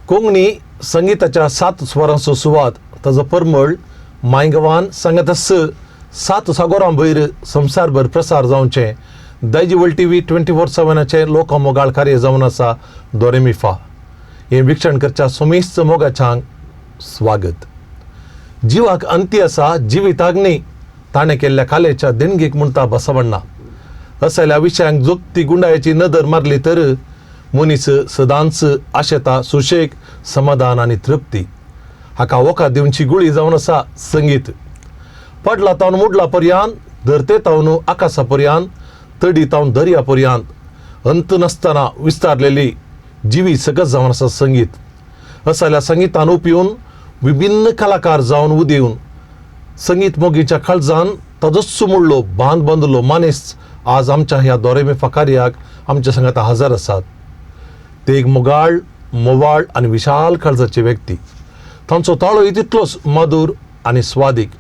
कोंकणी संगीताच्या 7 स्वरांचो सुवात ताजो परमळ मायगवान सांगत स 7 सागोरां भयर संवसारभर प्रसार जावचे दायजी वर्ल्ड टीव्ही 24/7 लोकमोगाळ कार्य जावन आसा दोरेमिफा हे विक्षण करच्या सोमेश मोगाच्यांक स्वागत. जिवाक अंती आसा जिविताग्नी ताणें केल्ल्या कालेच्या देणगेक म्हणटा बसवण्णा असल्या विशयांक जोगती गुंडाळ्याची नदर मारली तर मनीस सदांच आशेता सुशेग समाधान आनी तृप्ती हाका वोका दिवची गुळी जावन आसा संगीत. पडला तावन मुडला पर्यंत धरते तावन आकाशा पर्यंत तडी तावन दर्या पर्यंत अंत नासतना विस्तारलेली जिवी सकत जावन आसा संगीत. असल्या संगीतान उपयोन विभिन्न कलाकार जावन उदेवन संगीत मोगीच्या काळजान ताजोच मुडलो बांद बांदलो मानेस आज आमच्या ह्या दोरेमिफा कार्याक आमच्या संगात हजर आसात. ते एक मोगाळ मोवाळ आनी विशाल काळजाचे व्यक्ती. तांचो ताळो तितलोच मधुर आनी स्वादीक.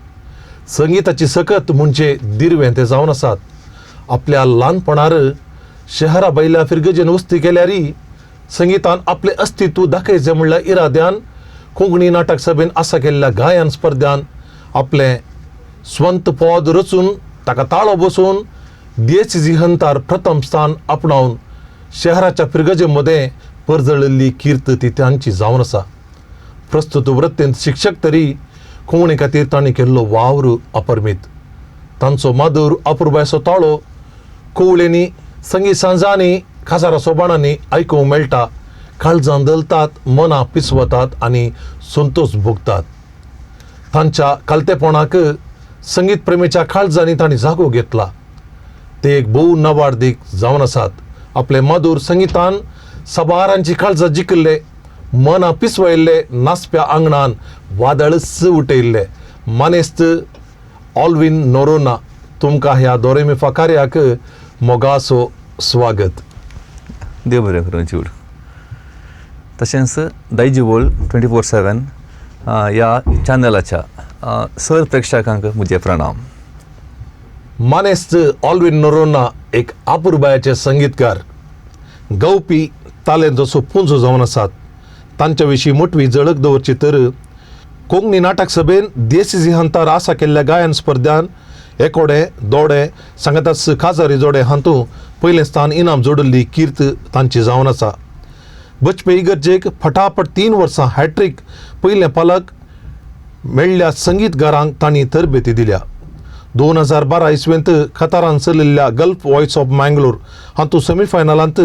संगीताची सकत म्हणजे दिरवें ते जावन आसात. आपल्या ल्हानपणार शहरा बैल्या फिरगजेन वस्ती केल्यारी संगीतान आपले अस्तित्व दाखयचे म्हणल्यार इराद्यान कोंकणी नाटक सभेन आसा केल्ल्या गायन स्पर्धांत आपले स्वंत पद रचून ताका ताळो बसोवन DSC हंतार प्रथम स्थान आपणावन शहराच्या फिरगजे मध्ये परजळिल्ली कीर्त ती तांची जावन आसा. प्रस्तुत वृत्तेंत शिक्षक तरी कोंकणी खातीर तांणी केल्लो वावर अपरमीत. तांचो मधुर अपुरबायसो ताळो कोवळेंनी संगीत सांजांनी खासारा सोबाणांनी आयकूंक मेळटा. काळजां दलतात, मनां पिसवतात आनी संतोश भोगतात. तांच्या कालतेपणाक संगीत प्रेमीच्या काळजांनी तांणी जागो घेतला. ते एक भोव नवार्दीक जावन आसात. आपले मधुर संगीतान सबारांची काळजां जिखले, मनां पिसवयल्ले, नाचप्या आंगणान वादळच उठयल्ले. मानेस्त ऑल्विन नोरोना तुमकां ह्या दोरेमिफा कार्याक मोगासो स्वागत. देव बरें करूं जीवड. तशेंच दायजी वर्ल्ड 24/7 ह्या चॅनलाच्या सर प्रेक्षकांक म्हजे प्रणाम. मानेस्त ऑल्विन नोरोना एक आपुरबायाचे संगीतकार गावपी तालेंचो सोपूंचो जावन आसात. तांच्या विशीं मोठवी झळक दवरची तर कोंकणी नाटक सभेन DSC हंतार आसा केल्ल्या गायन स्पर्धांत एकोडे दोडे सांगतास खाजारी जोडे हातूंत पयलें स्थान इनाम जोडिल्ली कीर्त तांची जावन आसा. बचपे इगर्जेक फटाफट 3 वर्सां हॅट्रीक पयलें पालक मेळ्ळ्या संगीतकारांक तांणी तरबेती दिल्या. 2012 इसवेंत कतारान चलिल्ल्या गल्फ वॉयस ऑफ मँगलोर हातूंत सेमीफायनलांत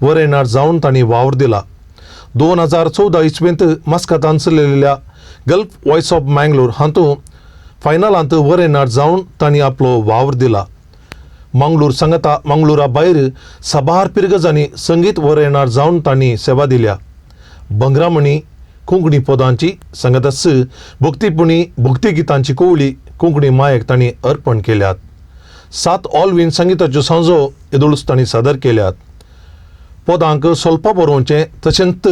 वरेनाड जावन तांणी वावर दिला. 2014 इसवेंत मस्कतान चलिल्ल्या गल्फ वॉयस ऑफ मँगलोर हातूंत फायनलांत वरेनाड जावन तांणी आपलो वावर दिला. मंगळूर सांगता मंगळुरा भायर साबार पिरगजांनी संगीत वरेनाड जावन तांणी सेवा दिल्या. बंगरामणी कोंकणी पदांची सांगतास भक्तीपुणी भक्तिगितांची कोवळी कोंकणी मायेक तांणी अर्पण केल्यात. 7 ऑल्विन संगीताच्यो सांजो येदोळूच तांणी सादर केल्यात. पदांक सोलपा बरोवचें तशेंच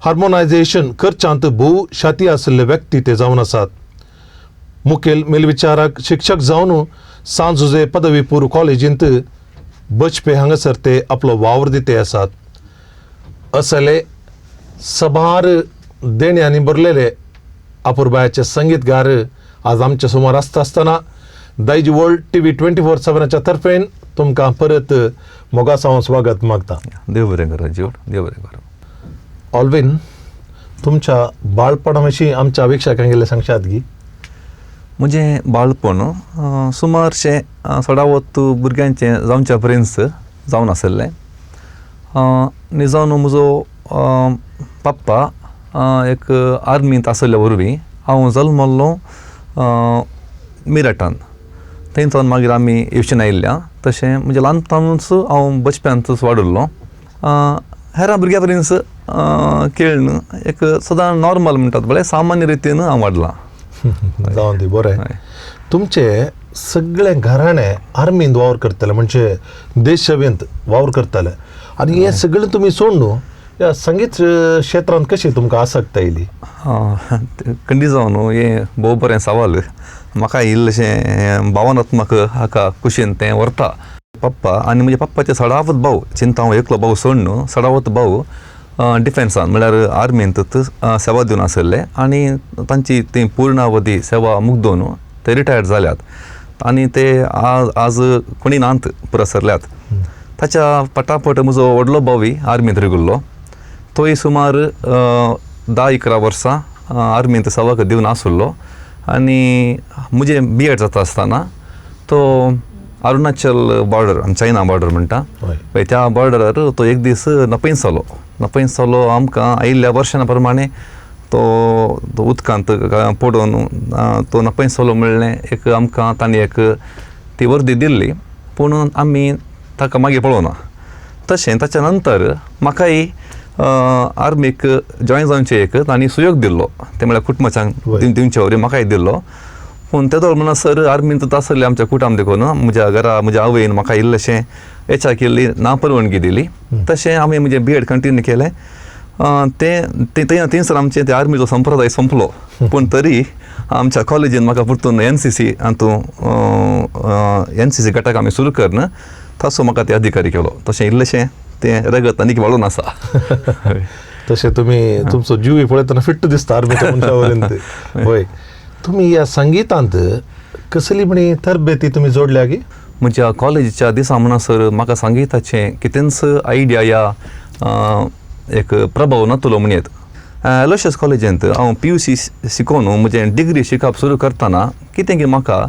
हार्मोनायझेशन करच्यांत भोव शाती आशिल्ले व्यक्ती ते जावन आसात. मुखेल मेलविचारक शिक्षक जावन सांत जोझे पदवी पूर्व कॉलेजींत बचपे हांगासर ते आपलो वावर दिते आसात. असले सबार देण्यांनी भरलेले अपुरबायाचे संगीतकार आज आमच्या समोर आसतना दायजी वर्ल्ड टीव्ही 24/7 तर्फेन तुमकां परत मोगासावन स्वागत मागता. देव बरें करूं जीवड. देव बरें करूं. ऑल्विन, तुमच्या बाळपणा विशीं आमच्या वीक्षकांक गेले सांगशात की. म्हजें बाळपण सुमारशें 16 भुरग्यांचें जावच्या पर्यंत जावन आसलें. जावन म्हजो पप्पा एक आर्मींत आसल्या वरवीं हांव जल्मल्लो मिरटान. थंयच्यान मागीर आमी येवचें आयिल्ल्या. तशें म्हणजे ल्हानपणानूच हांव बचप्यांतूच वाडुल्लो. हेरां भुरग्यां पर्यंत खेळण एक सदां नॉर्मल म्हणटात बरें सामान्य रितीन हांव वाडलां. जावन दी बरें. तुमचे सगळे घराणे आर्मींत वावर करताले म्हणजे देश सेवेंत वावर करताले आनी हें सगळें तुमी सोडून ह्या संगीत क्षेत्रांत कशी तुमकां आसक्ती आयली? खंडी जावन हें भोव बरें सवाल. म्हाका इल्लेशें भावनात्मक हाका कुशीन तें व्हरता. पप्पा आनी म्हज्या पप्पाचे सडावत भाव चिंता हांव एकलो भाव सोड न्हू सडावत भाव डिफेन्सान म्हळ्यार आर्मींत सेवा दिवन आसले आनी तांची ती पूर्णावधी सेवा मुग्दोवन ते रिटायर्ड जाल्यात आनी ते आज कोणी नांत पुरसरल्यात. ताच्या पटापट म्हजो व्हडलो भावी आर्मींत रिगुल्लो. तोय सुमार 10-11 वर्सां आर्मींत सेवा दिवन आसुल्लो आनी म्हजें BEd जाता आसतना तो अरुणाचल बॉर्डर आमी चायना बॉर्डर म्हणटा पळय त्या बॉर्डरार तो एक दीस नपयसालो आमकां आयिल्ल्या वर्सां प्रमाणे तो उदकांत पडोवन तो नपयसालो म्हणलें एक आमकां तांणी एक ती वर्दी दिल्ली पूण आमी ताका मागीर पळोवना. तशें ताच्या नंतर म्हाकाय आर्मीक जॉयन जावचे एक तांणी सुयोग दिल्लो ते म्हळ्यार कुटुंबाच्यांक दिवचे वरी म्हाकाय दिल्लो. पूण तेदो म्हणसर आर्मींत आसले आमच्या कुटुंब देखून म्हज्या घरा म्हज्या आवयन म्हाका इल्लेशें हेच्या केल्ली ना परवानगी दिली. तशें हांवें म्हजें BEd कंटिन्यू केलें. थंयसर आमचें ते आर्मीचो संप्रदाय संपलो पूण तरी आमच्या कॉलेजीन म्हाका परतून NCC NCC गटाक आमी सुरू करन तसो म्हाका ते अधिकारी केलो. तशें इल्लेशें तें रगत आनीक वाडून आसा. तशें तुमी तुमचो जीव पळयतना फिट्ट दिसता आर्मीच्या मनशा वरेन. होय, तुमी ह्या संगीतांत कसली म्हणी तरबेती तुमी जोडल्या गी? म्हज्या कॉलेजीच्या दिसा म्हणसर म्हाका संगीताचें कितेंच आयडिया या एक प्रभाव नातलो म्हणयत. एलोशियस कॉलेजींत हांव PUC शिकोवन म्हजें डिग्री शिकप सुरू करतना कितें की म्हाका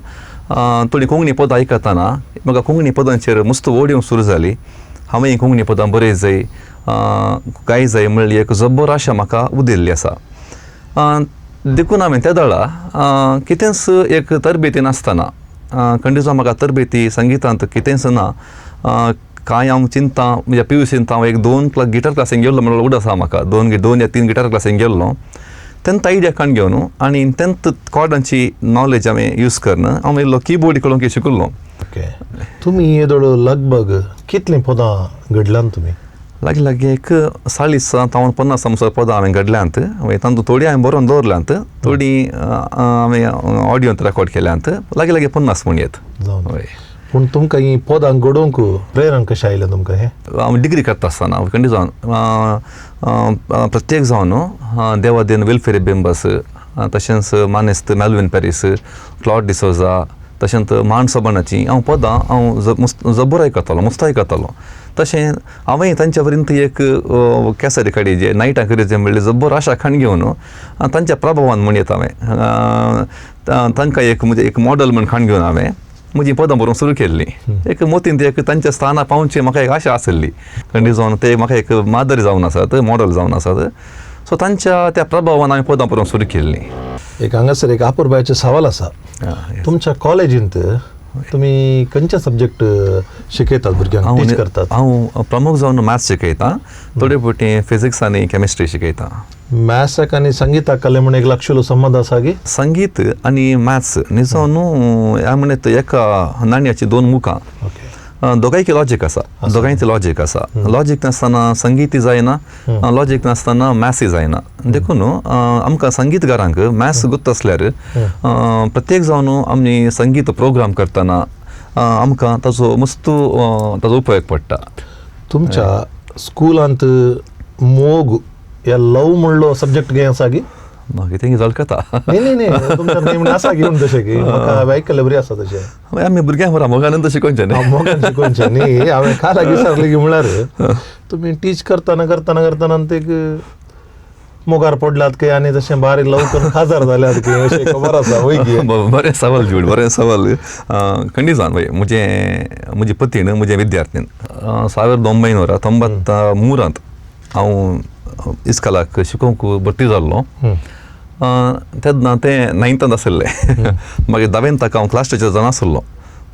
थोडीं कोंकणी पदां आयकतना म्हाका कोंकणी पदांचेर मस्त ओड येवंक सुरू जाली. हांवें कोंकणी पदां बरय जाय गाय जाय म्हणली एक जब्बर आशा म्हाका उदेल्ली आसा. देखून हांवें त्या दाळा कितेंच एक तरबेती नासतना खंडीचो म्हाका तरबेती संगीतांत कितेंच ना कांय हांव चिंता म्हणजे PUCंत हांव एक 2 गिटार क्लासीक गेल्लो म्हणून उड आसा म्हाका 2 या 3 गिटार क्लासीक गेल्लो. तेन्ना आयडिया काण घेवन आनी तेन्ना कॉर्डांची नॉलेज हांवें यूज करन हांव इल्लो कीबोर्ड कळोवंक शिकलो. ओके, तुमी येदोळ लगभग कितलीं पदां घडल्यान तुमी? लागीं एक 40 तावन 50 समसर पदां हांवें घडल्यांत. तातूंत थोडीं हांवें बरोवन दवरल्यांत, थोडीं हांवें ऑडियोंत रेकॉर्ड केल्यांत. लागीं 50 म्हणयत. हय, पूण तुमकां ही पदां घडोवंक प्रेरण कशें आयलें तुमकां हें? हांव डिग्री करता आसतना खंडी जावन प्रत्येक जावन देवादेन वेलफेर बेंबस तशेंच मानेस्त मेल्विन पॅरीस, क्लॉड डिसोजा तशेंच माणसोबणाची हांव पदां हांव जबर आयकतालो, मस्त आयकतालो. तशें हांवें तांच्या पर्यंत एक कॅसेट काडी जे नायटां करीत म्हणल्यार जबर आशा खाण घेवन तांच्या प्रभावान म्हणयत हांवें तांकां एक म्हणजे एक मॉडल म्हण खाण घेवन हांवें म्हजी पदां बरोवंक सुरू केल्ली. एक मोतीन ते एक तांच्या स्थाना पावचे म्हाका एक आशा आसली खंडी जावन ते म्हाका एक मादर जावन आसात, मॉडल जावन आसात. सो तांच्या त्या प्रभावान हांवें पदां बरोवंक सुरू केल्ली. एक हांगासर एक आपुरबायेचो सवाल आसा. तुमच्या कॉलेजींत तुमी खंयचे सब्जेक्ट शिकयतात भुरग्यांक, टीच करतात? हांव प्रमुख जावन मॅथ्स शिकयतां, थोडे फावटी फिजिक्स आनी केमिस्ट्री शिकयतां. मॅथ्साक आनी संगीताक कसले म्हण एक लागशिल्लो संबंद आसा गी? संगीत आनी मॅथ्स न्ही न्हू ह्या म्हणत एका नाण्याची 2 मुखां. दोगांयकी लॉजीक आसा, दोगांयचें लॉजीक आसा. लॉजीक नासतना संगीतय जायना, लॉजीक नासतना मॅथ्सय जायना. देखून आमकां संगीतकारांक मॅथ्स गुर्त आसल्यार प्रत्येक जावन आमी संगीत प्रोग्राम करतना आमकां ताचो मस्त ताचो उपयोग पडटा. तुमच्या स्कुलांत मोग या लव म्हणलो सब्जेक्ट कितें आसा गी? म्हाका तें झळकता. न्ही तुमच्या न्ही म्हण आसा घेवन तशें की म्हाका आयकल्लें बरी आसा तशें. आमी भुरग्यांक बरा मोगानंद शिकोवचें न्ही. मोगान शिकोवचें न्ही. हांवें काल विचारलें की म्हळ्यार तुमी टीच करतना ते मोगार पडलात की आनी तशें बारीक लव करून खाजार जाल्यात की अशें खबर आसा वय की? बरें सवाल जोड, बरें सवाल. खंडी जावन म्हजी पतीन म्हजे विद्यार्थीन 1993 हांव इस्कॉलाक शिकोवंक भरती जाल्लो. तेन्ना तें 9th आसलें. मागीर 10वेंत ताका हांव क्लास टिचर जावन आसलो.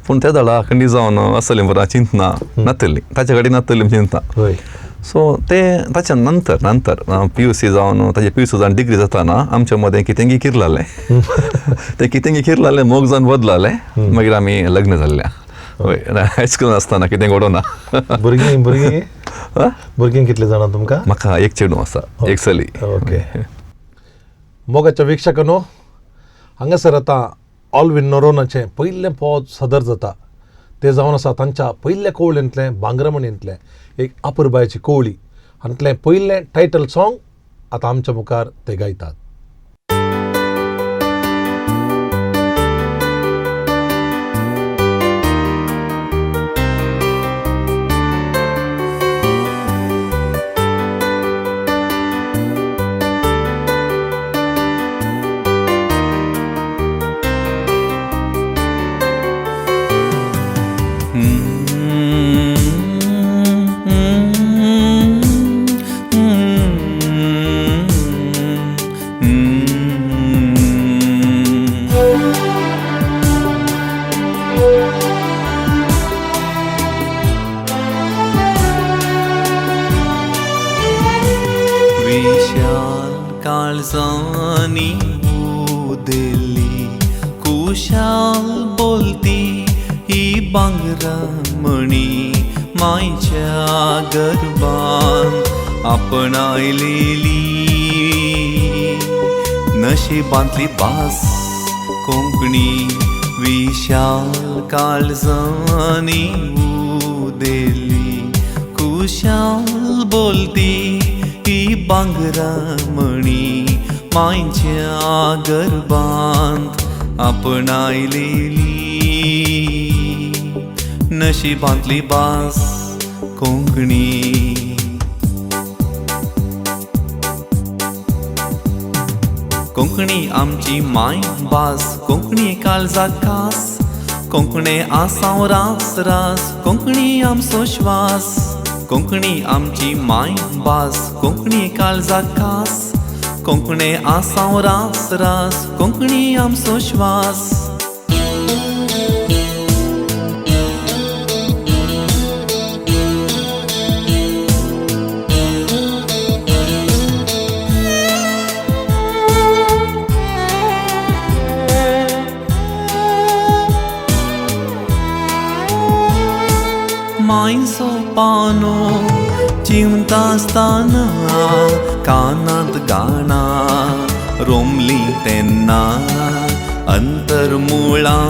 पूण त्या दाळा खंडी जावन आसलें बरें चिंतना नासली, ताचे कडेन नासली चिंता. सो ते ताच्या नंतर PUC जावन ताचे PUC जावन डिग्री जाताना आमच्या मदें कितेंगी किरलालें. तें कितेंगी किरलालें मोग जावन बदलालें. मागीर आमी लग्न जाल्ल्या. हय, हायस्कूल आसतना कितें घडोना. भुरगीं कितले जाणां तुमकां? म्हाका एक चेडूं आसा, एक चली. ओके. मोगाच्या वीक्षकांनो, हांगासर आतां ऑल्विन नोरोनाचें पयलें पद सदर जाता. तें जावन आसा तांच्या पयल्या कवळेंतलें बांगरमणींतलें एक आपुरबायेची कोवळी. हातूंतलें पयलें टायटल सॉंग आतां आमच्या मुखार ते गायतात. विशाल काळजांनी उदेली कुशाल बोलती ही बांगरामणी मायच्या गर्भान आपणायलेली नशिबांतली भास कोंकणी विशाल काळजांनी उदेली कुशाल बोलती ही बांगरामणी मायच्या गर्भांत आपणायलेली नशिबांतली भास कोंकणी. कोंकणी आमची माय भास कोंकणी काळजाक खास कोंकणी आसांव रास रास कोंकणी आमचो श्वास कोंकणी आमची माय भास कोंकणी काळजाक खास कोंकणी आसांव रास रास कोंकणी आमचो श्वास. मायचो पानो चिंता आसतना कानांत गाणां रोमली तेन्ना अंतरमुळां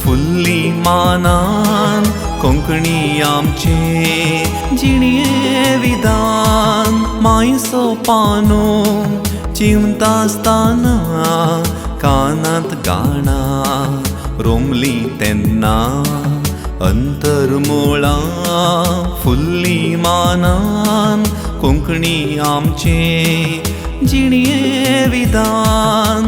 फुल्ली मानान कोंकणी आमचे जिणये विधान. मायचो पानो चिंता आसतना कानांत गाणां रोमली तेन्ना अंतरमुळां फुल्ली मानान कोंकणी आमचे जिणये विधान.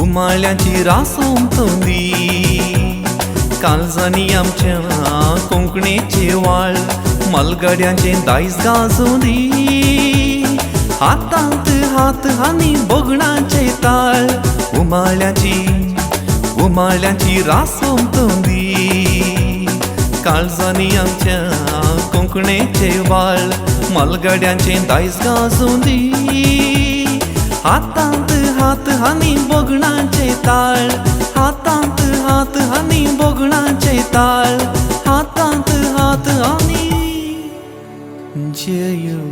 उमाळ्यांची रासोंतोंदी काळजांनी आमच्या कोंकणीचे वाळ मलगड्यांचे दायज गाजोंदी हातांत हात आनी बोगणांचे ताळ. उमाळ्यांची रासोंतोंदी काळजांनी आमच्या कोंकणीचे वाळ मलगड्यांचे दायज गाजोंदी हातांत हात आनी बोगणांचे ताळ. हातांत हात आनी बोगणांचे ताळ हातांत हात आनी जयो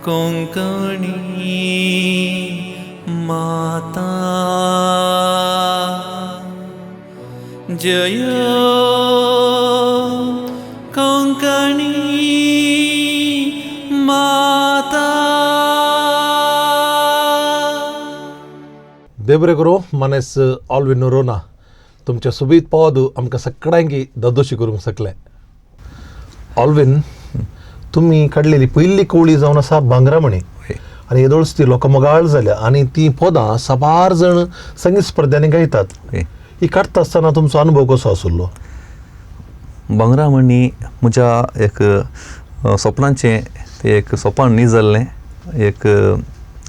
कोंकणी माता जयो कोंकणी माता. देबरे गुरू मनेस ऑलविन रोना तुमच्या सुबीत पावदू आमकां सगळ्यांकी ददोशी करूंक शकले. ऑलविन तुम्ही काडलेली पयली कवळी जावन आसा बांगरामणी आनी येदोळस ती लोकमोगाळ जाल्या आनी ती पदां साबार जण संगीत स्पर्धांनी गायतात. ही काडटा आसतना तुमचो अनुभव कसो आशिल्लो? बांगरामणी म्हज्या एक स्वप्नांचें ते एक स्वप्न न्ही जाल्लें एक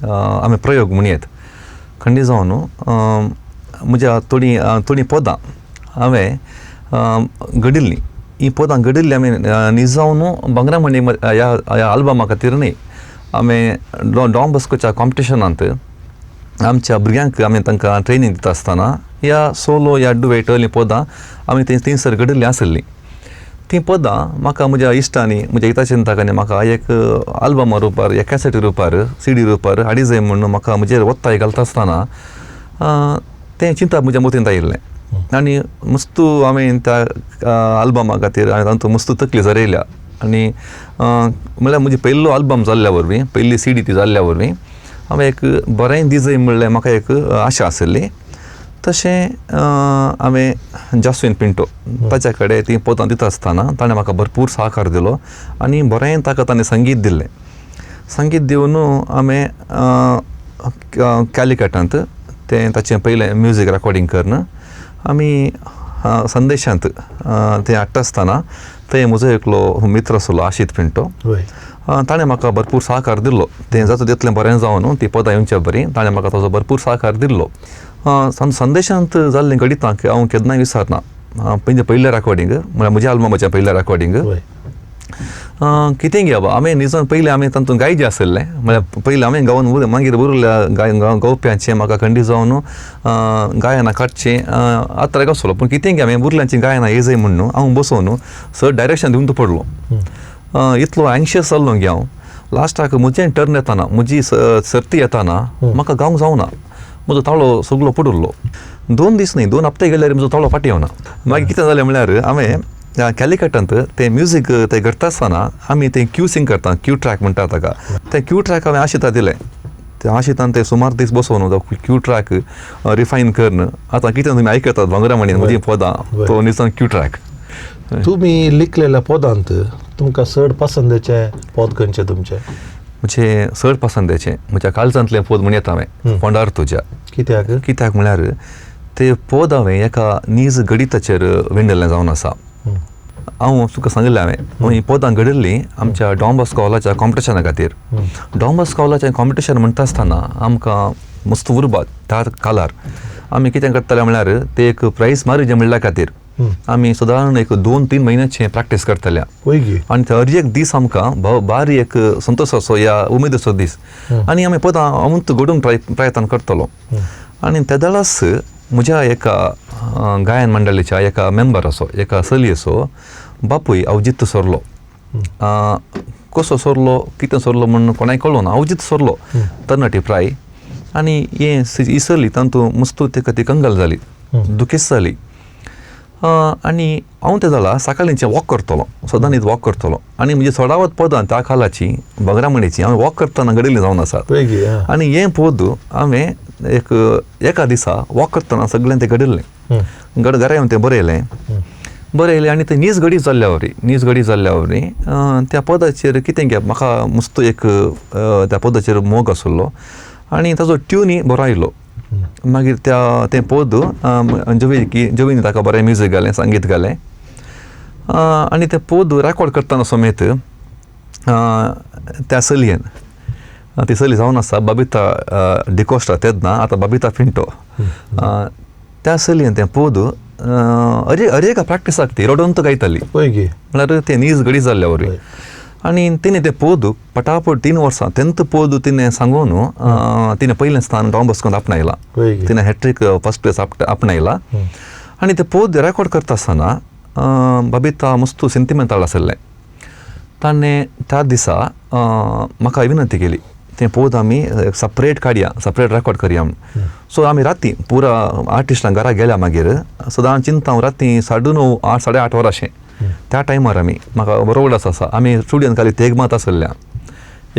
आमी प्रयोग म्हणयेत खंडी जावन म्हज्या थोडीं पदां हांवें घडिल्लीं. ही पदां घडिल्लीं हांवें न्ही जावन बांगरामणी ह्या आल्बमा खातीर न्ही हांवें डॉन बॉस्कोच्या कॉम्पिटिशनांत आमच्या भुरग्यांक हांवें तांकां ट्रेनींग दिता आसतना ह्या सोलो ह्या डुएट अर्ली पदां आमी थंयसर घडयल्लीं आसलीं. तीं पदां म्हाका म्हज्या इश्टांनी म्हज्या हिताचिंतकांनी म्हाका एक आल्बमा रुपार या कॅसेटी रुपार CD रुपार हाडी जाय म्हणून म्हाका म्हजेर वत्ताय घालता आसतना तें चिंतप म्हज्या मतींत आयिल्लें. आनी मस्तू हांवें त्या आल्बमा खातीर हांवें तातूंत मस्तू तकली जरयल्या. आनी म्हळ्यार म्हजी पयलो आल्बम जाल्ल्या वरवीं पयली CD ती जाल्ल्या वरवीं हांवें एक बरें दिसय म्हणलें म्हाका एक आशा आशिल्ली. तशें हांवें जास्विन पिंटो ताच्या कडेन ती पदां दिता आसतना ताणें म्हाका भरपूर सहकार दिलो आनी बरें ताका ताणें संगीत दिल्लें. संगीत दिवन हांवें कॅलिकटांत तें ताचें पयलें म्युजीक रेकॉर्डींग करन आमी संदेशांत तें हाडटा आसतना थंय म्हजो एकलो मित्र आसलो आशीत पिंटो. ताणें म्हाका भरपूर सहकार दिल्लो. तें जाता तितलें बरें जावन ती पदां येवचें बरीं ताणें म्हाका ताजो भरपूर सहकार दिल्लो. संदेशांत जाल्लें घडितांक हांव केन्नाय विसरना. पयलें रेकॉर्डींग म्हळ्यार म्हज्या आल्बमाचें पयलें रेकॉर्डींग कितें घेवप हांवें निजन पयलीं हांवें तातूंत गायजें आसलें. म्हळ्यार पयलीं हांवें गावन मागीर उरल्या गावप्यांचें म्हाका खंडी जावन गायनां काडचें आत्रेक आसलो. पूण कितें घे हांवें उरल्यांचीं गायनां येजय म्हणून हांव बसोवन सर डायरेक्शन दिवन पडलो. इतलो एंग्शियस जाल्लो गे हांव. लास्टाक म्हजें टर्न येताना म्हजी सर्ती येताना म्हाका गावंक जावना. म्हजो ताळो सगळो पडुल्लो. 2 दीस न्ही 2 हप्ते गेल्यार म्हजो ताळो फाटी येवना. मागीर कितें जालें म्हळ्यार हांवें कॅलिकटांत तें म्युजीक तें करता आसतना आमी तें क्यू सिंग करता क्यू ट्रॅक म्हणटा ताका. तें क्यू ट्रॅक हांवें आशिता दिलें. त्या आशितान तें सुमार दीस बसोवन तो क्यू ट्रॅक रिफायन करन आतां कितें तुमी आयकतात भांगरा म्हणीन म्हजी पदां तो निजन क्यू ट्रॅक. तुमी लिखलेल्या पदांत तुमकां चड पसंदीचें पद खंयचें तुमचें? म्हजें चड पसंदीचें म्हज्या काळजांतलें पद म्हण येता हांवें फोंडार तुज्या. कित्याक म्हळ्यार तें पद हांवें एका नीज गणिताचेर विणिल्लें जावन आसा. हांव तुका सांगिल्लें हांवें ही पदां घडिल्लीं आमच्या डॉन बॉस्को हॉलाच्या कॉम्पिटिशना खातीर. डॉन बॉस्को हॉलाचें कॉम्पिटिशन म्हणटा आसतना आमकां मस्त उर्बा त्या कालार आमी कितें करताले म्हळ्यार ते एक प्रायज मारिजे म्हणल्या खातीर आमी सादारण एक 2-3 म्हयन्याचें प्रॅक्टीस करताले. आनी हर एक दीस आमकां भारी एक संतोशाचो या उमेदीचो दीस. आनी आमी पदां अमुंत घडोवंक प्रयत्न करतलो. आनी तेदाळास म्हज्या एका गायन मंडळीच्या एका मेंबर असो एका चली असो बापूय अवजित सरलो. कसो सरलो कितें सरलो म्हणून कोणाय कळलो ना. अवजित सरलो तरणाटी प्राय. आनी ही चली तातूंत मस्त तेका ती कंगाल जाली दुखेस्त जाली. आनी हांव तें जाला सकाळींचें वॉक करतलो सदां न्हीद वॉक करतलो. आनी म्हणजे चडावत पदां त्या कालाची बगरामणीची हांवें वॉक करतना घडिल्लीं जावन आसात. आनी हें पद हांवें एका दिसा वॉक करतना सगळें तें घडिल्लें घरा येवन तें बरयलें आनी तें नीज घडी जाल्ल्या वरी त्या पदाचेर कितें घे म्हाका मस्त एक त्या पदाचेर मोग आसलो आनी ताजो ट्यूनय बरो आयलो. मागीर तें पद जवीन ताका बरें म्युजीक घालें संगीत घालें आनी तें पद रेकॉर्ड करतना समेत त्या चलयेन ती चली जावन आसा बबिता डिकोस्टा तेन्ना आतां बबिता पिंटो. त्या चलयेन तें पद अरेका प्रॅक्टिसाक ती रडोंत गायताली म्हळ्यार तें नीज घडी जाल्ल्या वरी. आनी तिणें तें पद पटापट 3 वर्सां 10th पद तिणें सांगून तिणें पयलें स्थान डॉन बॉस्कोंत आपणायलां. तिणें हॅट्रीक फर्स्ट प्लेस आपणायलां. आनी तें पद रेकॉर्ड करता आसतना बबिता मस्त सेंटिमेंटल आसलें. ताणें त्या दिसा म्हाका विनंती केली तें पद आमी सपरेट काडया सपरेट रेकॉर्ड करया म्हूण. सो आमी राती पुरा आर्टिस्टां घरा गेल्या मागीर सदां चिंता हांव राती 9:30 8 8:30 वरां अशें त्या टायमार आमी म्हाका बरोबर आसा आमी स्टुडियोन खाली तेगमात आसल्या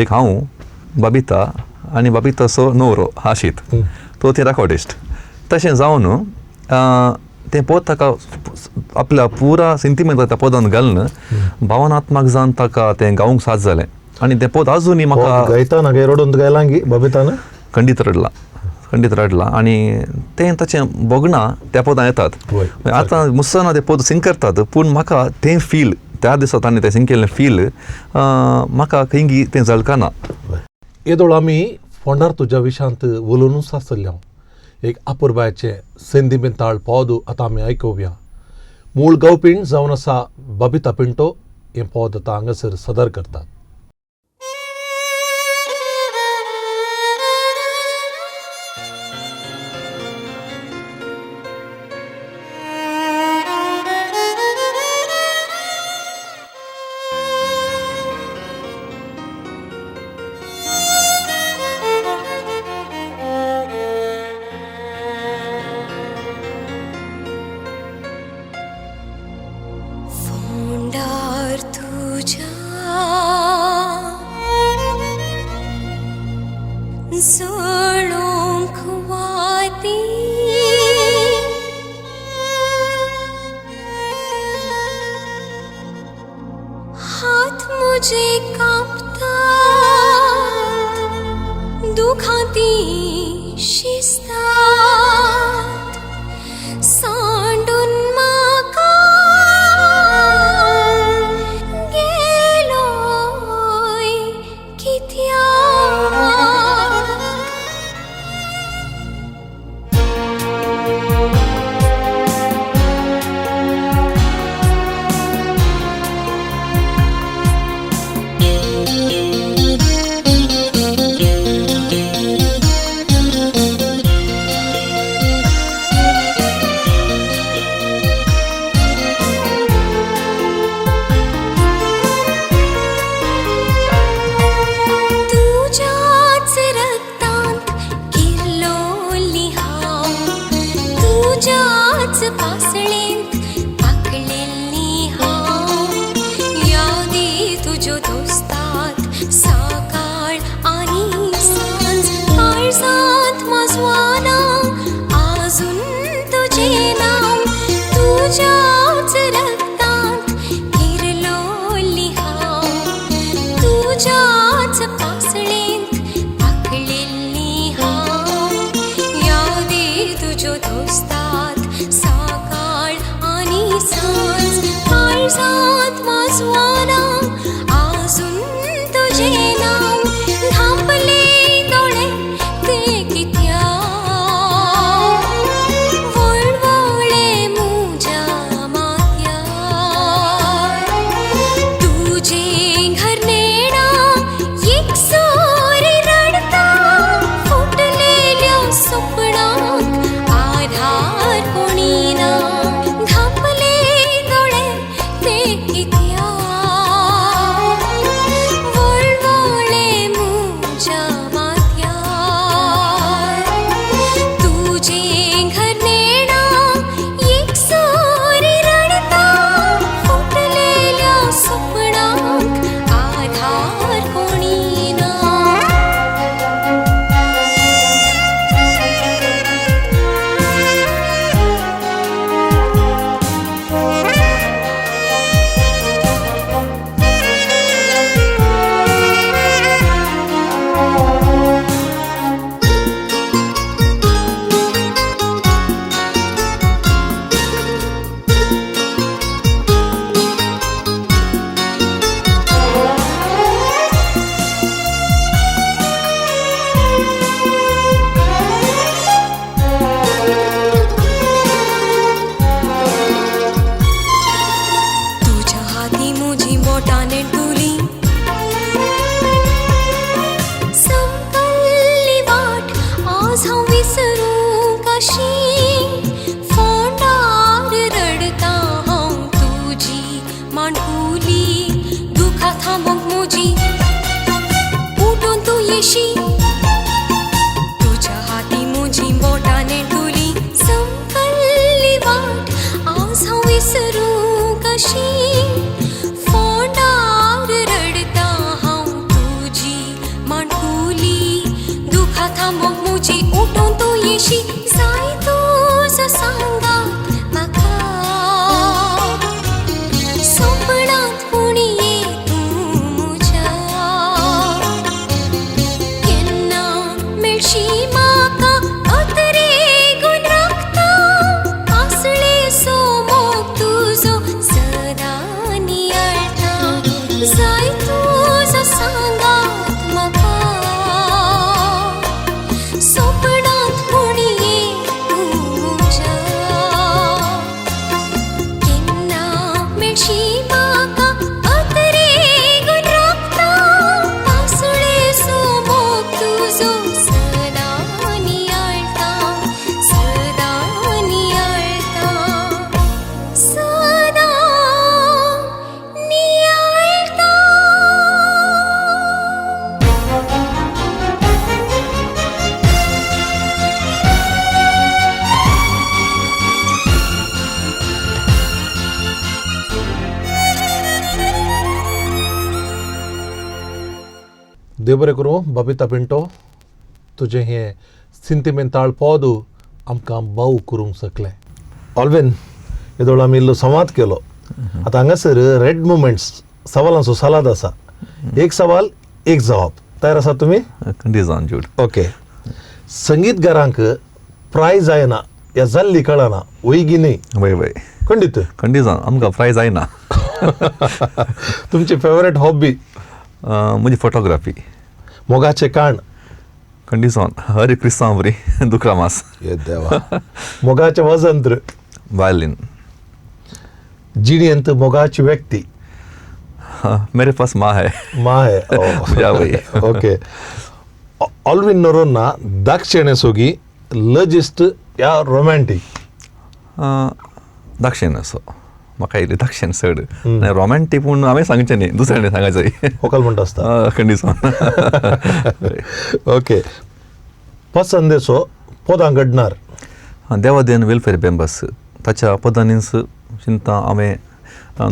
एक हांव बबिता आनी बबिताचो न्हवरो आशीत तो ती रेकॉर्डिस्ट. तशें जावन तें पद ताका आपल्या पुरा सेंटिमेंटल त्या पदांत घालन भावनात्मक जावन ताका तें गावंक साथ जालें. आनी तें पद आजुनी म्हाका गायताना रडोंत गायलां गी बबितान खंडीत रडला आनी तें ताचें बगना त्या पदां येतात. आतां मुसना तें पद सिंग करतात पूण म्हाका तें फील त्या दिसा ताणें तें सिंग केल्लें फील म्हाका खंयी तें झळकना. येदोळ आमी फोंडार तुज्या विशयांत उलोवनूच आसतलीं. हांव एक अपुर्बायेचें सेंटिमेंटल पद आतां आमी आयकुया. मूळ गावपीण जावन आसा बबिता पिंटो. हें पद आतां हांगासर सदर करतात. सोळोंक वाती हात मुझे कापतात दुखाती शिस्तात सांडून म्हाका गेलोय कित्याक तुझ्याच रक्तांत किरलोली हांव तुझ्याच पासळेंत पाकळिल्ली हांव यादी तुज्यो दोस्तात सकाळ आनी सांज काळजांत माजवाना आजून तुजें नांव तुझ्याच रक्तांत किरलोली हांव तुझ्याच पासळेंत पाकळिल्ली हांव यादी तुज्यो दोस्तात सकाळ आनी सांज काळजांत माजवाना आजून तुजें नांव धांपले दोळे ते कित्याक वळवळे मुज्या माथ्यार तुजें घर नेणा एकसोर रडता फुटलेल्या सपनांक आधार कोणी ना धांपले दोळे ते कित्याक वळवळे मुज्या माथ्यार तुजें घर नेणा एकसोर रडता फुटलेल्या सपनांक आधार कोणी ना तुझ्या हाती मुजी बोटाने डुली संपल्ली वाट आज हांव विसरूं कशी फोंडार रडता हांव तुजी मांडकुली दुखा थांबोंक मुजी उठून तूं येशी तुझ्या हाती मुजी बोटाने डुली संपल्ली वाट आज हांव विसरूं कशी फोंडार रडता हांव तुजी मांडकुली दुखा थांबोंक मुजी उठून तूं येशी जाय तुजो सांगात म्हाका सपनांत कोणी ये तूं मुज्या केन्ना मेळशी म्हाका अतरेगून राखता पासळे सो मोग तुजो सदां नियाळटा जाय तुजो सांगात म्हाका सपनांत कोणी ये तूं मुज्या केन्ना मेळशी म्हाका अतरेगून राखता पासळे सो मोग तुजो सदां नियाळटा सदां नियाळटा सदां नियाळटा देव बरें करूं बबिता पिंटो तुजें हें सिंतिमेंताळ पोदू आमकां भाऊ करूंक शकलें. ऑल्वेन येदोळ आमी इल्लो संवाद केलो. आतां हांगासर रेड मुमेंट्स सवालांचो सालाद आसा. एक सवाल एक जवाब. तयार आसात तुमी? कंडिजान जूड. ओके. संगीतकारांक प्रायज जायना ह्या जाल्ली कळना वैगी न्ही वय वय खंडीत. कंडिजान आमकां प्रायज जायना. तुमची फेवरेट हॉबी? म्हजी फोटोग्राफी. मोगाचें काण? कंडिजान हरे क्रिस्तांवरी दुकरामास. ये देवा. मोगाचें वजंत्र? वायलिन. जिणेंत मोगाची व्यक्ती? मेरे पास माँ है. माँ है. या वही. ओके. ऑल्विन नोरोन्ना दाक्षिणे सोगी लजिस्ट या रोमॅन्टिक? दाक्षिण असो म्हाका इल्ली दाक्षिण चड. रोमॅन्टीक पूण हांवें सांगचें न्ही, दुसऱ्याने सांगायचें. होकल म्हणटा आसता. कंडिजान. ओके. पसंदेचो पदां घडणार? देवादेन वेलफेअर मेंबर्स ताच्या पदांनीच चिंता हांवें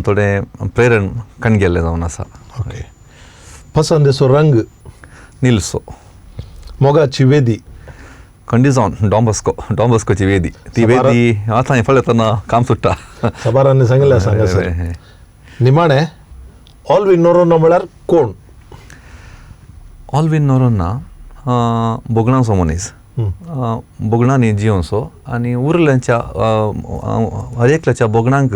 थोडें प्रेरण काणगेल्लें जावन आसा. ओके. पसंदेचो रंग? निल्सो. मोगाची वेदी? कंडिजान डॉम्बस्कोची वेदी. ती वेदी आतां पळयतना काम सुट्टा. सबारांनी सांगिल्लें सांगा सर. निमाणें ऑल्विन नोरोन्ना म्हळ्यार कोण? ऑल्विन नोरोन्ना बोगणांचो मनीस. बोगणांनी जियोंचो आनी उरल्यांच्या हर एकल्याच्या बोगणांक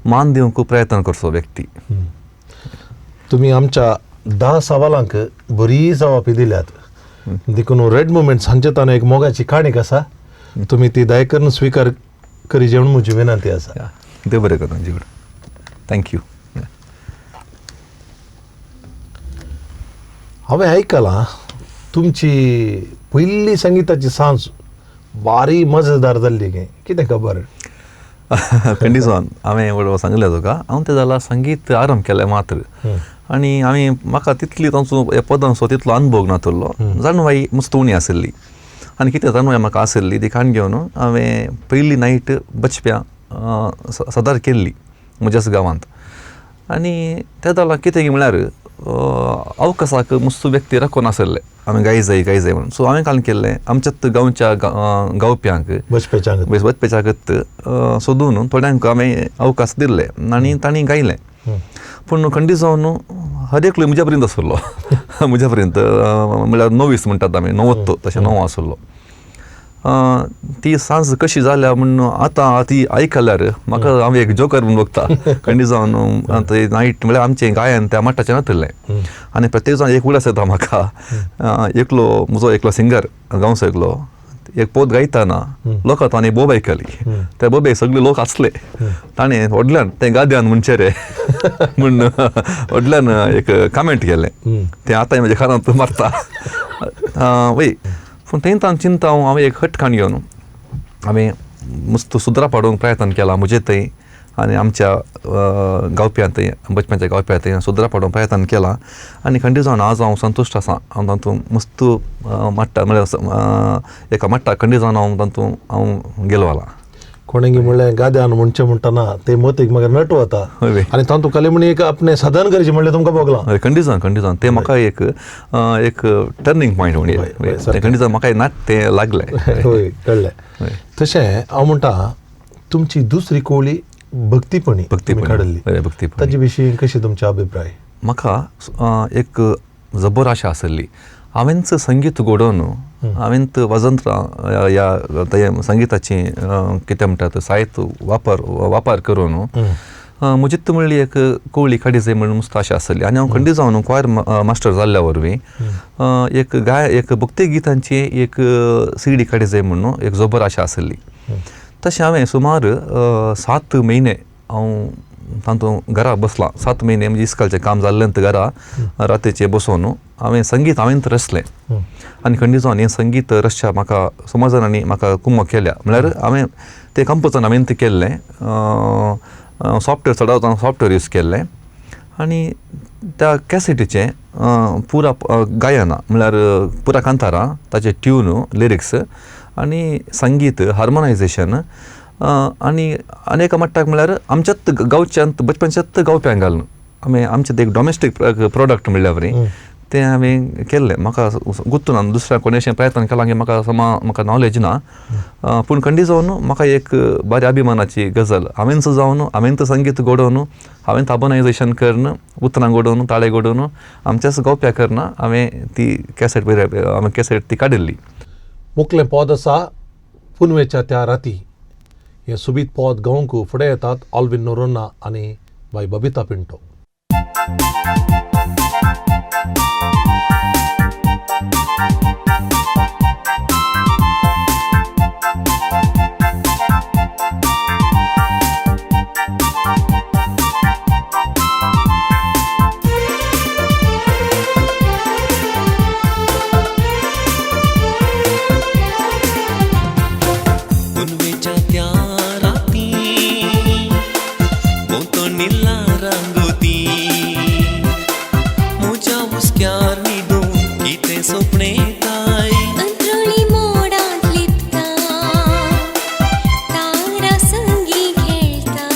मान दिवंक प्रयत्न करचो व्यक्ती. तुमी आमच्या 10 सवालांक बरी जवाबी दिल्यात. देखून रेड मुमेंट्स हांचे ताणें एक मोगाची काणीक आसा. तुमी ती दयेकरून स्वीकार करी जेवण म्हजी विनंती आसा. देव बरें करूं जीवड. थँक्यू. हांवें आयकलां तुमची पयली संगीताची सांज भारी मजेदार जाल्ली गे. कितें खबर? कंडिजान हांवें सांगलें तुका हांव तें जाल्यार संगीत आरंभ केलें मात्र. आनी म्हाका तितली तांचो पदांचो तितलो अनुभव नातलो. जाणवाई मस्त उणी आसली आनी कितें जाणवाय म्हाका आसली ती काण घेवन हांवें पयली नायट बचप्या सादर केल्ली म्हज्याच गांवांत. आनी तें जाल्यार कितें म्हळ्यार अवकाशाक मस्त व्यक्ती राखून आसले. आमी गाय जाय म्हणून. सो हांवें काण केल्लें आमच्याच गांवच्या गावप्यांक बचपेच्यागत सोदून थोड्यांक हांवें अवकाश दिल्ले आनी तांणी गायलें. पूण कंडिजान हर एकलो म्हज्या पर्यंत आसलो. म्हज्या पर्यंत म्हळ्यार 29 म्हणटात आमी 90 तशें 9 आसलो. ती सांज कशी जाल्या म्हणून आतां ती आयकल्यार म्हाका हांव एक जोकर म्हणून बघता. कंडिजान नायट म्हळ्यार आमचें गायन त्या मट्टाचें नातलें. आनी प्रत्येक जाण एक उगडास येता म्हाका. एकलो म्हजो एकलो सिंगर गांवचो एकलो एक पोत गायतना लोकां तांणी बोब आयकली. त्या बोबेक सगळे लोक आसले. ताणें व्हडल्यान तें गाद्यान म्हणचे रे म्हूण व्हडल्यान एक कमेंट केलें. तें आतां म्हज्या कानांत मारता. वय पूण तेन्ना चिंता हांवें एक हट काण घेवन हांवें मस्त सुद्रा पाडूंक प्रयत्न केला म्हजे थंय आनी आमच्या गावप्यांत बचप्याच्या गावप्यांत सुद्रा पाडूंक प्रयत्न केला. आनी कंडिजान आज हांव संतुश्ट आसा. हांव तातूंत मस्त मट्टा म्हळ्यार एका मट्टा कंडिजान हांव तातूंत हांव गेलो आला. कोणेंगी म्हणलें गाद्यान म्हणचें म्हणटना ते मतीक म्हाका नटू वता. आनी तातूंत कले म्हणी एक आपणें साधन करचें म्हणलें तुमकां भोगलां. कंडिजान तें म्हाका एक टर्निंग पॉयंट म्हणजे कंडिजान म्हाका नाट तें लागलें. होय कळ्ळें. तशें हांव म्हणटा तुमची दुसरी कोवळी भक्तीपणी काडली. ताचे विशीं कशें तुमचे अभिप्राय? म्हाका एक जबर आशा आसली. हांवेंच संगीत घडोवन हांवें वजंत्रां ह्या संगीताची कितें म्हणटात साहित्य वापर करून म्हजी म्हणली एक कोवळी काडी जाय म्हणून मस्त आशा आसली. आनी हांव खंडी जावन क्वायर मास्टर जाल्ल्या वरवीं एक भक्ती गितांची एक CD काडी जाय म्हणून एक जबर आशा आसली. तशें हांवें सुमार 7 म्हयने हांव तातूंत घरा बसलां. 7 म्हयने म्हणजे इस्कालचें काम जाल्लेंत घरा रातीचें बसून हांवें संगीत हांवेंच रचलें. आनी खंडी जावन हें संगीत रचच्या म्हाका समज जाणांनी म्हाका कुमक केल्या. म्हळ्यार हांवें तें कंपोजन हांवें तें केल्लें. सॉफ्टवेअर चडवतना सॉफ्टवेअर यूज केल्लें. आनी त्या कॅसेटीचें पुरा गायना म्हळ्यार पुरा कांतारां ताचे ट्यून लिरिक्स आनी संगीत हार्मोनायझेशन आनी एका मट्टाक म्हळ्यार आमच्याच गांवच्यान बचपनच्याच गावप्यांक घालून आमी आमचें एक डॉमेस्टीक प्रोडक्ट म्हणल्या वरी तें हांवें केल्लें म्हाका गुर्तू ना दुसऱ्या कोणी अशें प्रयत्न केला की म्हाका नॉलेज ना पूण खंडी जावन म्हाका एक बऱ्या अभिमानाची गजाल हांवें जावन हांवें संगीत घडोवन हांवें हार्मोनायझेशन करून उतरां घडोवन ताळे घडोवन आमच्याच गोप्या करना हांवें ती कॅसेट ती काडिल्ली. मुखलें पद आसा पुनवेच्या त्या राती. हें सुबीत पद गावंक फुडें येतात ऑल्विन नोरोन्ना आनी बाय बबिता पिंटो. पुनवेच्या त्या राती बोंतोणिल्ला रांगोती म्हज्या हुस्क्यार न्हिदून कितें सपनें येताय अंतरुळी मोडांत लिपता तारा संगी खेळटा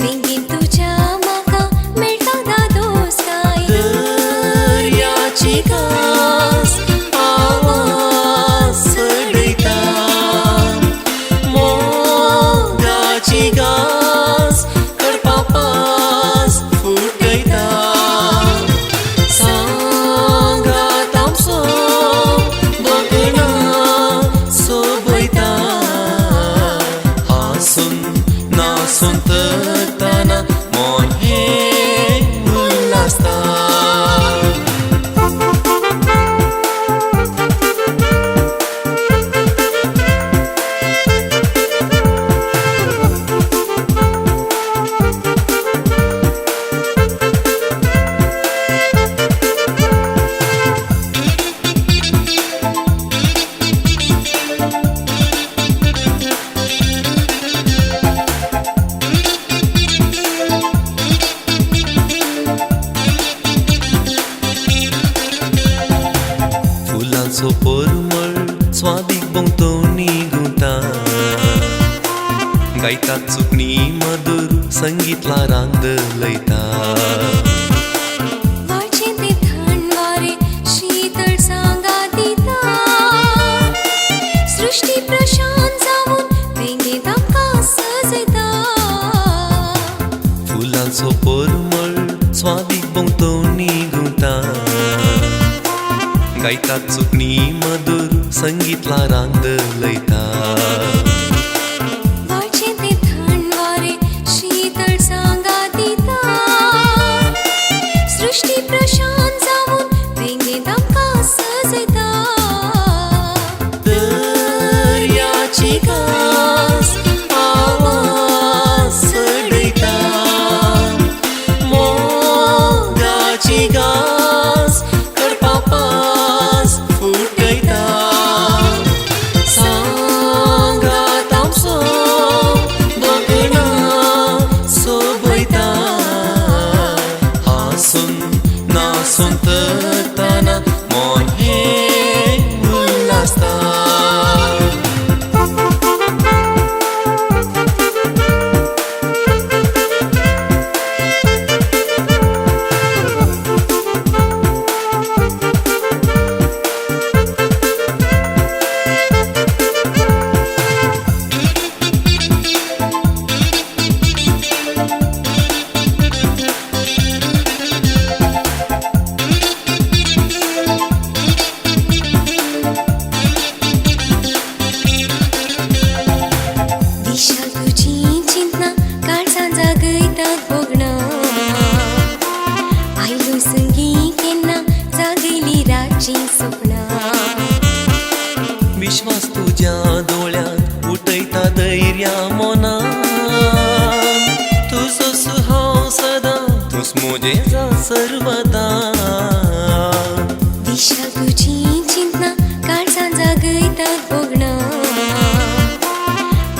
बेगीन तुज्या म्हाका मेळटा दोस्ताय दर्याची घास आवाज सडयता मोगाची घास कडपापास फुटयता सांगात आमचो दोगणा सोबयता हांसून नासून तरतना मन हें उल्हासता. फुलांचो परमळ स्वादीक भोंवतणी घुंवता गायतात चुकणी मधुर संगीतला रांद लयता वाचें तें थंड वारें शीतळ सांगा दिता सृश्टी प्रशांत जावून वेंगेत आमकां सजयता फुलांचो परमळ स्वादीक भोंवतणी घुंवता गायतात चुकणी मधुर संगीतला रांद लयता वाचें तें थंड वारें शीतळ सांगा दिता सृश्टी प्रशांत जावून वेंगेत आमकां सजयता दर्याची घास आवाज सडयता मोगाची घास कडपापास फुटयता सांगात आमचो दोगणा सोबयता हांसून नासून तरतना मन हें उल्हासता. दिशा तुजी चिंतना काळजां जागयतात भोगणां आयलो संगी केन्ना जागयली रातची सपनां विश्वास तुज्या दोळ्यांत उठयता धैर्या मोनान तुजो सुहाव सदां तूंच म्हजें सर्वदां दिशा तुजी चिंतना काळजां जागयतात भोगणां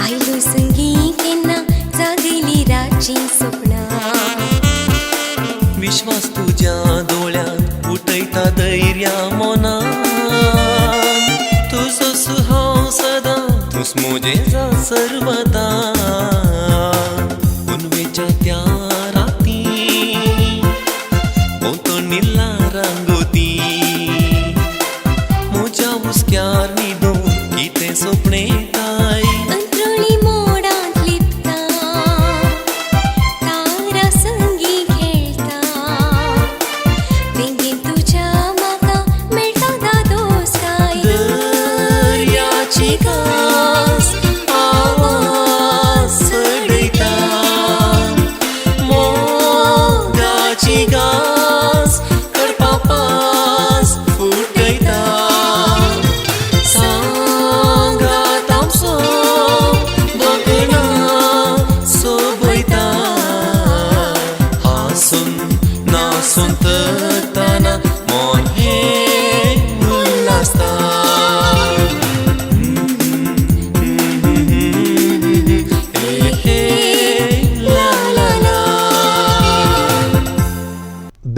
आयलो संगी केन्ना जागयली रातची सपनां विश्वास तुज्या दोळ्यांत उठयता धैर्या मोनान तुजो सुहाव सदां तूंच म्हजें सर्वदां पुनवेच्या त्या राती बोंतोणिल्ला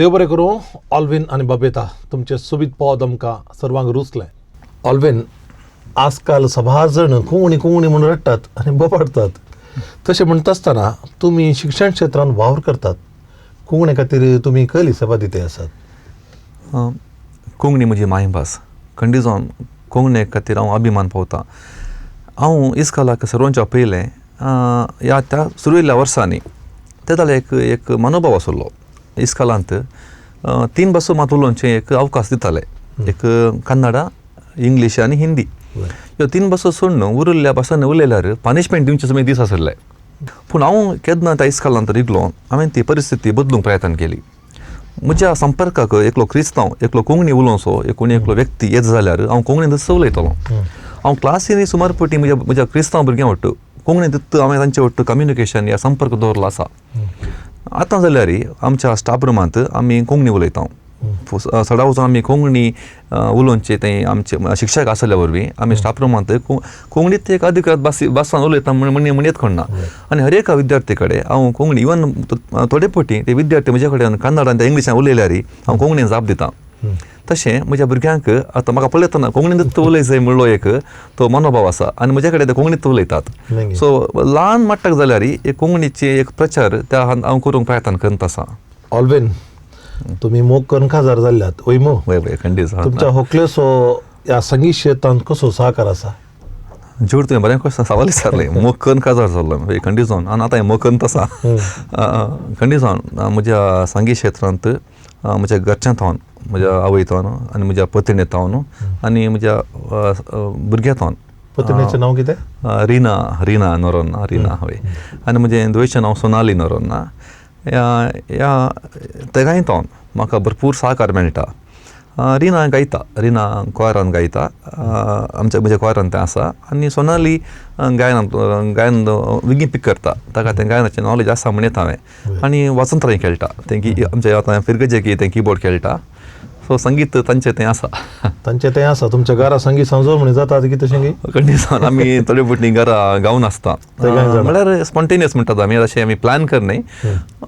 देव बरें करूं. ऑल्विन आनी बबेता तुमचे सुबीत पद आमकां सर्वांक रुचलें. ऑल्विन, आजकाल सभार जण कोंगणी म्हणून रडटात आनी बोबाडटात. तशें म्हणटा आसतना तुमी शिक्षण क्षेत्रांत वावर करतात. कोंकणी खातीर तुमी खंयली सेवा दिते आसात? कोंकणी म्हजी मायभास. खंडी जावन कोंकणी खातीर हांव अभिमान पावता. हांव इस्कालाक सर्वांच्या पयलें त्या सुरवेल्या वर्सांनी ते जाल्यार एक मनोभाव आसलो. इस्कालांत 3 भासो मात उलोवचे एक अवकाश दिताले. एक कन्नडा, इंग्लीश आनी हिंदी. ह्यो 3 भासो सोडून उरिल्ल्या भासांनी उलयल्यार पनिशमेंट दिवचे सगळे दीस आसले. पूण हांव केन्ना त्या इस्कालांत रिगलो हांवें ती परिस्थिती बदलूंक प्रयत्न केली. म्हज्या संपर्काक एकलो क्रिस्तांव, एकलो कोंकणी उलोवचो, कोणी एकलो व्यक्ती येत जाल्यार हांव कोंकणीन उलयतलो. हांव क्लासीनी सुमार फावटी म्हज्या क्रिस्तांव भुरग्यां वट्ट कोंकणींत हांवें तांचे वट्ट कम्युनिकेशन या संपर्क दवरलो आसा. आतां जाल्यार आमच्या स्टाफ रुमांत आमी कोंकणी उलयता. सडा वचून आमी कोंकणी उलोवचे ते आमचे शिक्षक आसल्या वरवीं आमी स्टाफ रुमांत कोंकणीत एक अधिकृत भासान उलयता म्हणत कोणना. आनी हर एका विद्यार्थी कडेन हांव कोंकणी इवन थोडे फावटी ते विद्यार्थी म्हजे कडेन कन्नडान ते इंग्लिशान उलयल्यार हांव कोंकणीन जाप दितां. तशें म्हज्या भुरग्यांक आतां म्हाका पळयतना कोंकणींत उलय जाय म्हणलो एक तो मनोभाव आसा आनी म्हजे कडेन ते कोंकणींत उलयतात. सो ल्हान मट्टाक जाल्यार एक कोंकणीची एक प्रचार त्या हांव करूंक प्रयत्न करत आसा. ऑल्विन, तुमी मोग करून खाजार जाल्ल्यात वयमो. वय खंडीत. तुमच्या होकलेसो ह्या संगीत क्षेत्रांत कसो सहकार आसा? जोड तुवें बरें क्वेश्चन सवाल विचारले. मोकन काजार जाल्लो खंडीत जावन आनी आतां मोकन आसा. खंडीत जावन म्हज्या संगीत क्षेत्रांत म्हज्या घरच्यां थावन, म्हज्या आवय थावन आनी म्हज्या पत्नी थावन आनी म्हज्या भुरग्यां थावन. पत्नीचें नांव कितें? रिना नोरोन्ना. रिना हय. आनी म्हजें धुवेचें नांव सोनाली नोरोन्ना. ह्या तेगांय थावन म्हाका भरपूर सहकार मेळटा. रिना गायता, रिना क्वायरान गायता, म्हज्या क्वायरान तें आसा. आनी सोनाली गायन विगी पीक करता, ताका तें गायनाचें नॉलेज आसा म्हणत हांवें. आनी वसंतराय खेळटा, तें आमच्या आतां फिरगजे तें किबोर्ड खेळटा. सो संगीत तांचें तें आसा. तांचें तें आसा. तुमच्या घरा संगीत सांजोळणी जाता की तशें? खंडीत आमी थोडे फावटी घरा गावन आसता. म्हळ्यार स्पॉन्टेनियस म्हणटात आमी, अशें आमी प्लॅन करनाय.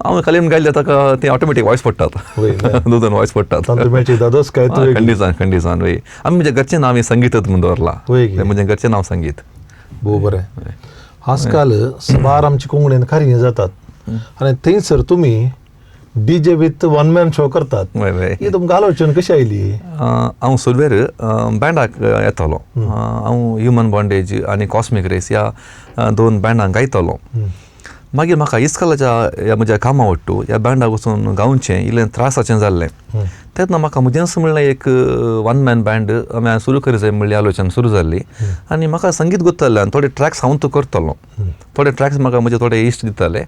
हांव खाली गायलें ताका तें ऑटोमॅटीक वॉयस पडटात. 2 वॉयस पडटात. खंडीत वय. आमी म्हज्या घरचें नांव संगीतच म्हणून दवरलां. म्हजें घरचें नांव संगीत. भोव बरें. आजकाल सभार आमची कोंकणीन कार्य जातात आनी थंयसर तुमी DJ with one man show करतात. ही तुमकां आलोचन कशी आयली? हांव सुरवेर बँडाक येतालो. हांव ह्युमन बॉन्डेज आनी कॉस्मीक रेस ह्या 2 बँडांक गायतालो. मागीर म्हाका इस्कालाच्या म्हज्या कामा वट्टू ह्या बँडाक वचून गावचें इल्लें त्रासाचें जाल्लें. तेन्ना म्हाका मुजेंच म्हणलें एक 1 मॅन बँड हांवें सुरू करी जाय म्हणली आलोचना सुरू जाल्ली. आनी म्हाका संगीत गुंततालें. थोडे ट्रॅक्स हांव तो करतालो. थोडे ट्रॅक्स म्हाका म्हजे थोडे इश्ट दिताले.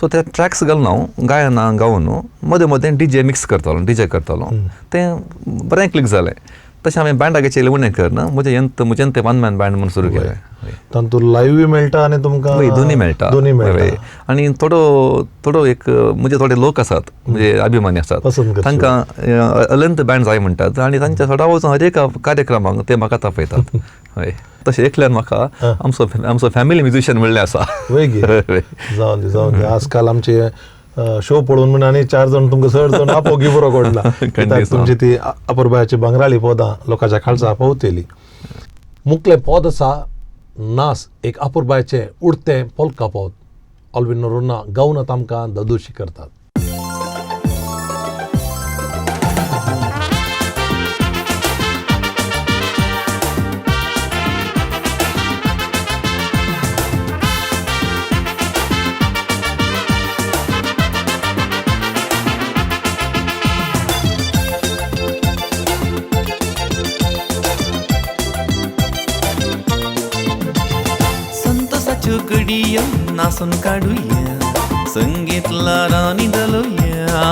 सो ते ट्रॅक्स घालून हांव गायना गावन मदें मदें DJ मिक्स करतालो, DJ करतालो. तें बरें क्लिक जालें. तशें हांवें बँडाचे उणें करना, म्हजें तें 1 मॅन बँड म्हणून सुरू केलें. तातूंत लायव्हय मेळटा आनी तुमकां दोनी मेळटा. आनी थोडो एक म्हजे थोडे लोक आसात, म्हणजे अभिमानी आसात, तांकां अलंत बँड जाय म्हणटात आनी तांच्या सडा वचून हर एका कार्यक्रमाक ते म्हाका तापयतात. हय. तशें एकल्यान म्हाका आमचो फॅमिली म्युजिशियन म्हणलें आसा. जावन दी. आजकाल आमचे शो पळोवन म्हण आनी 4 जाण तुमकां चड जावन आपोगी बरो कोडला. तुमची ती अपुरबायाची बंगराळी पदां लोकांच्या खालचा पावतेली. मुखलें पद आसा नास, एक अपुरबायाचें उडतें पोल्का पद. ऑल्विन नोरोन्ना गावन आमकां दादोशी करतात. चुकडियो नासून काढूया, संगीतला राणी दलोया.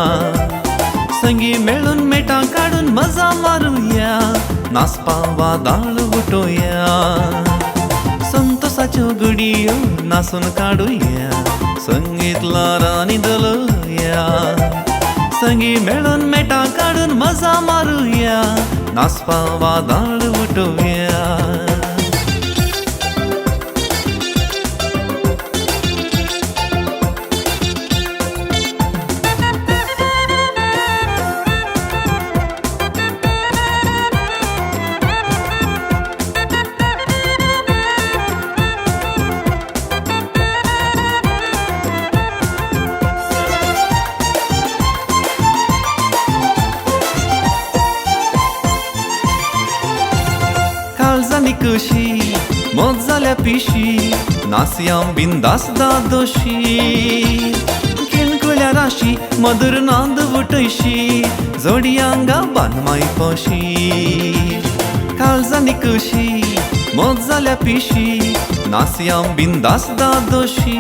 संगी मेळून मेटा काढून मजा मारूया, नाचपा वादाळ उठोया. संतोषाच्यो गुडियो नासून काढूया, संगीतला राणी दलोया. संगी मेळून मेटा काढून मजा मारूया, नाचपा वादाळ उठोया. काळजांनी कशी मत जाल्या पिशी नासया बिंदास दोशी किणकुल्या राशी मधुर नांद वटयशी जोडयांगा बानमाय पोशी काळजांनी कशी मत जाल्या पिशी नासया बिंदास दोशी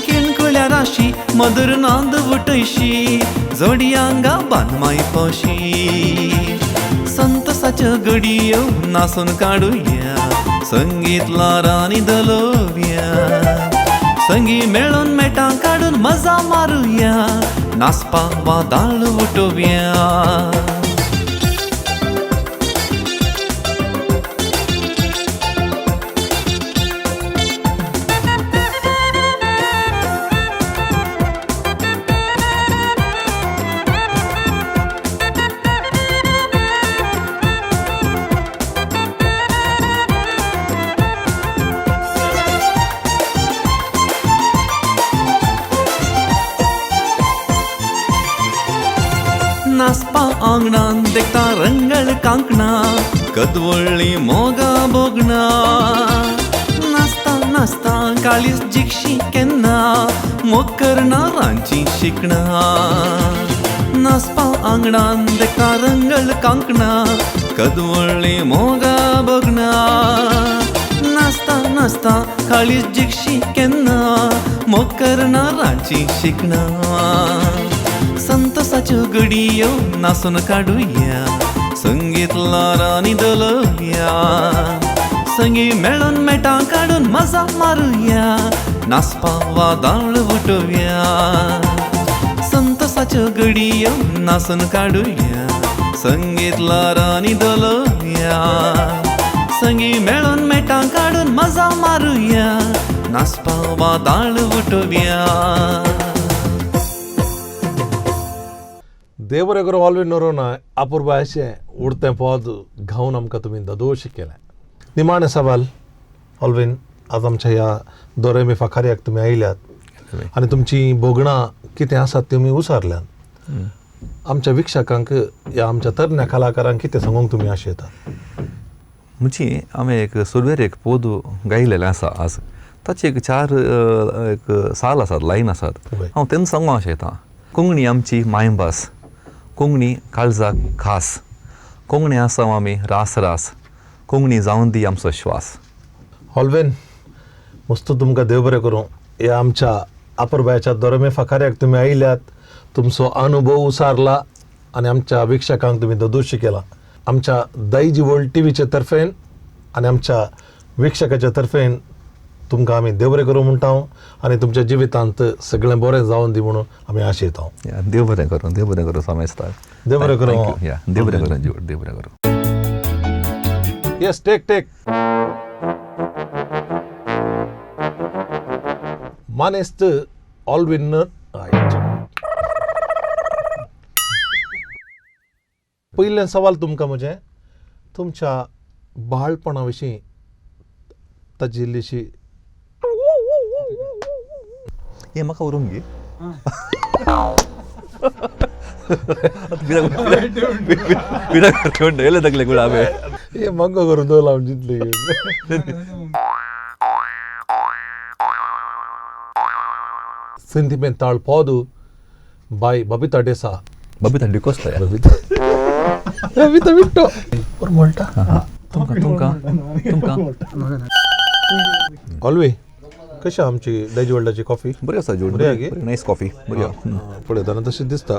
किणकुल्या राशी मधुर नांद वटयशी जोडयांगा बानमाय पोशी संतसाच्या घडयो नासून काढूया संगीतला राणी दलोव्या संगी मेळून मेटां काढून मजा मारूया नाचपा वादाळ उठोव्या नाचपा आंगणान देखता रंगळ कांकणा कदवळ्ळी मोगा बोगणा नाचता नाचता काळीस जिक्षी केन्ना मोकरना रांची शिकणा नाचपा आंगणान देखता रंगळ कांकणा कदवळ्ळी मोगा बोगणा नाचता नाचता काळीस जिक्षी केन्ना मोकरना रांची शिकणा संतोषाच्यो घडयो नासून काढूया संगीतला राणी दलोव्या संगी मेळून मेटां काढून मजा मारूया नाचपा वादाळ उठोव्या संतोषाच्यो घडयो नासून काढूया संगीतला राणी दलोव्या संगी मेळून मेटां काढून मजा मारूया नाचपा वादाळ उठोव्या देवरे करून ऑलवेज अपूर्व अशें उडतें पद घावन आमकां तुमी दोश केलें निमाणें सवाल ऑलवेन आज आमच्या ह्या दोरेमी फाकार्याक तुमी आयल्यात आनी तुमची बोगणां कितें आसात तुमी उसारल्यात आमच्या विक्षकांक या आमच्या तरण्या कलाकारांक कितें सांगूंक तुमी आशेतात म्हणजे हांवें एक सुरवेर एक पोद गायलेलें आसा आज ताचे एक 4 एक साल आसात लायन आसात हांव तेन्ना सांगूंक आशेतां कोंकणी आमची मायभास कोंकणी काळजाक खास कोंकणी आसाव आमी रास रास कोंकणी जावन दी आमचो श्वास ऑलवेन मस्त तुमकां देव बरें करूं ह्या आमच्या अपूर्वाच्या दोरेमी फाकार्याक तुमी आयल्यात तुमचो अनुभव उसारला आनी आमच्या विक्षकांक तुमी दोशी केला आमच्या दैजी वर्ल्ड टीव्हीचे तर्फेन आनी आमच्या विक्षकाच्या तर्फेन तुमकां आमी देव बरें करूं म्हणटा आनी तुमच्या जिवितांत सगळें बरें जावन दी म्हणून आमी आशेता देव बरें करूं समजता देव बरें करूं देव बरें करूं देव बरें करूं येस टेक मानेस्त ऑलविन पयलें सवाल तुमकां म्हजें तुमच्या बाळपणा विशीं ताची इल्लीशी हें म्हाका व्हरून घे येयले तकले कूड हांवें हे मंगो करून दवरला हांव जितले सेंटिमेंताळ पोदू बाय बबिता डेसा बबिता डिकोस्ता बबिता बिट्टो बरें म्हणटा तुमकां ऑलवे कशी आमची दैजी वर्ल्डाची कॉफी बरी आसा जोड बरी आहा गे? नायस कॉफी बरी पळयतना तशी दिसता